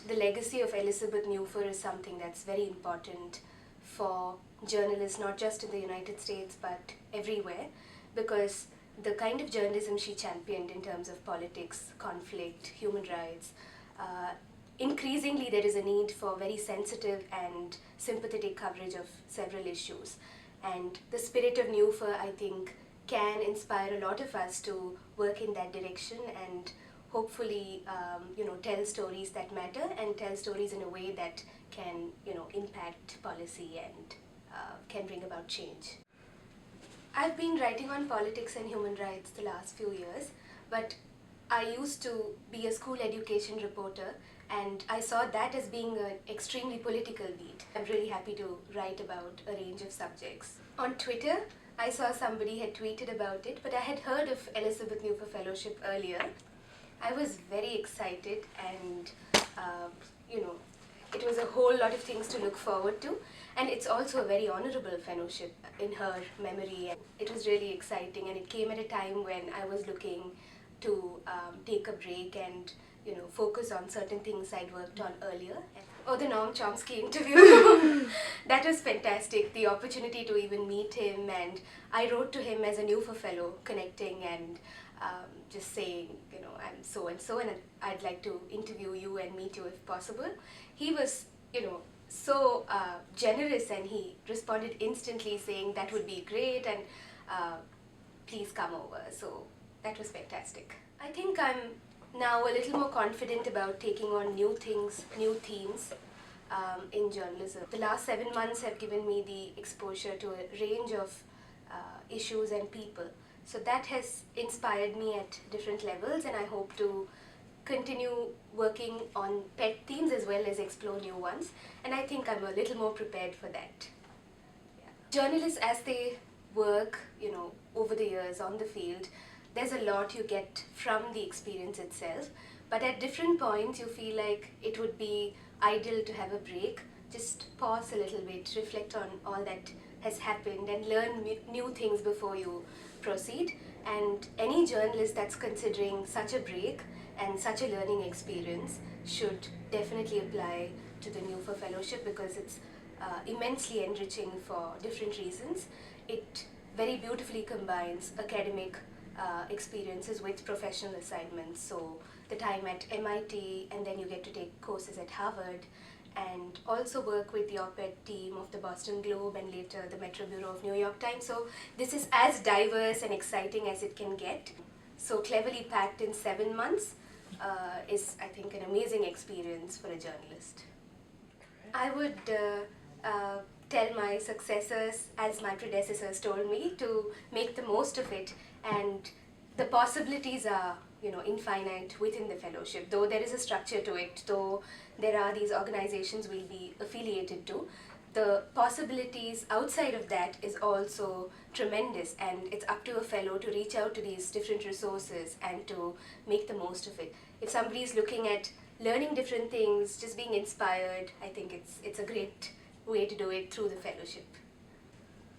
The legacy of Elizabeth Neuffer is something that's very important for journalists, not just in the United States but everywhere, because the kind of journalism she championed in terms of politics, conflict, human rights, increasingly there is a need for very sensitive and sympathetic coverage of several issues. And the spirit of Neuffer, I think, can inspire a lot of us to work in that direction and hopefully tell stories that matter and tell stories in a way that can impact policy and can bring about change. I've been writing on politics and human rights the last few years, but I used to be a school education reporter and I saw that as being an extremely political beat. I'm really happy to write about a range of subjects. On Twitter, I saw somebody had tweeted about it, but I had heard of Elizabeth Neuffer Fellowship earlier. I was very excited and it was a whole lot of things to look forward to, and it's also a very honorable fellowship in her memory. It was really exciting, and it came at a time when I was looking to take a break and focus on certain things I'd worked on earlier. Oh, the Noam Chomsky interview! That was fantastic, the opportunity to even meet him, and I wrote to him as a Neuffer Fellow, connecting and just saying, I'm so and so and I'd like to interview you and meet you if possible. He was, so generous, and he responded instantly saying that would be great and please come over. So that was fantastic. I think I'm now a little more confident about taking on new things, new themes in journalism. The last 7 months have given me the exposure to a range of issues and people. So that has inspired me at different levels, and I hope to continue working on pet themes as well as explore new ones. And I think I'm a little more prepared for that. Yeah. Journalists, as they work, over the years on the field, there's a lot you get from the experience itself. But at different points, you feel like it would be ideal to have a break, just pause a little bit, reflect on all that has happened and learn new things before you proceed. And any journalist that's considering such a break and such a learning experience should definitely apply to the Neuffer Fellowship, because it's immensely enriching for different reasons. It very beautifully combines academic experiences with professional assignments. So the time at MIT, and then you get to take courses at Harvard, and also work with the op-ed team of the Boston Globe and later the Metro Bureau of New York Times. So this is as diverse and exciting as it can get. So cleverly packed in 7 months is, I think, an amazing experience for a journalist. I would tell my successors, as my predecessors told me, to make the most of it, and the possibilities are infinite within the fellowship. Though there is a structure to it, though there are these organizations we'll be affiliated to, the possibilities outside of that is also tremendous, and it's up to a fellow to reach out to these different resources and to make the most of it. If somebody is looking at learning different things, just being inspired, I think it's a great way to do it through the fellowship.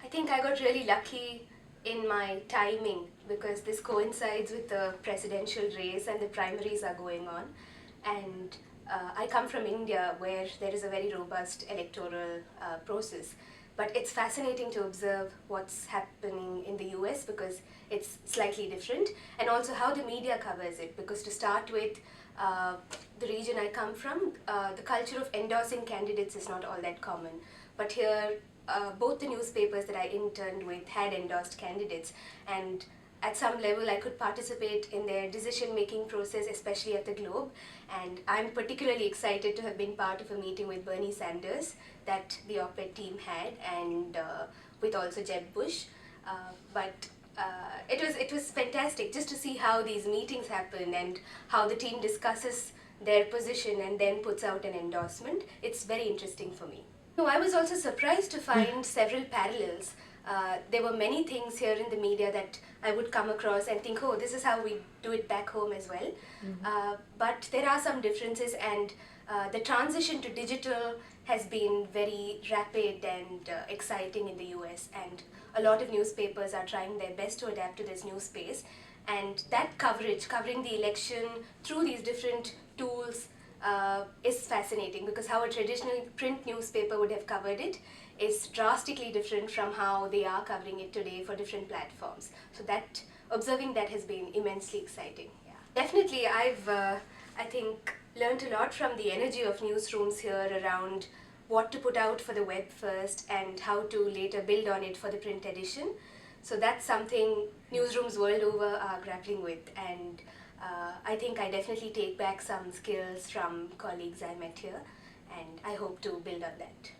I think I got really lucky in my timing, because this coincides with the presidential race and the primaries are going on, and I come from India, where there is a very robust electoral process. But it's fascinating to observe what's happening in the US, because it's slightly different, and also how the media covers it. Because to start with, the region I come from, the culture of endorsing candidates is not all that common. But here, both the newspapers that I interned with had endorsed candidates, and at some level I could participate in their decision-making process, especially at the Globe. And I'm particularly excited to have been part of a meeting with Bernie Sanders that the op-ed team had, and with also Jeb Bush. It was fantastic just to see how these meetings happen and how the team discusses their position and then puts out an endorsement. It's very interesting for me. No, I was also surprised to find several parallels. There were many things here in the media that I would come across and think, oh, this is how we do it back home as well. But there are some differences, and the transition to digital has been very rapid and exciting in the US, and a lot of newspapers are trying their best to adapt to this new space. And that coverage, covering the election through these different tools, is fascinating, because how a traditional print newspaper would have covered it is drastically different from how they are covering it today for different platforms. So that observing that has been immensely exciting. Yeah. Definitely, I think learned a lot from the energy of newsrooms here around what to put out for the web first and how to later build on it for the print edition. So that's something newsrooms world over are grappling with, and I think I definitely take back some skills from colleagues I met here, and I hope to build on that.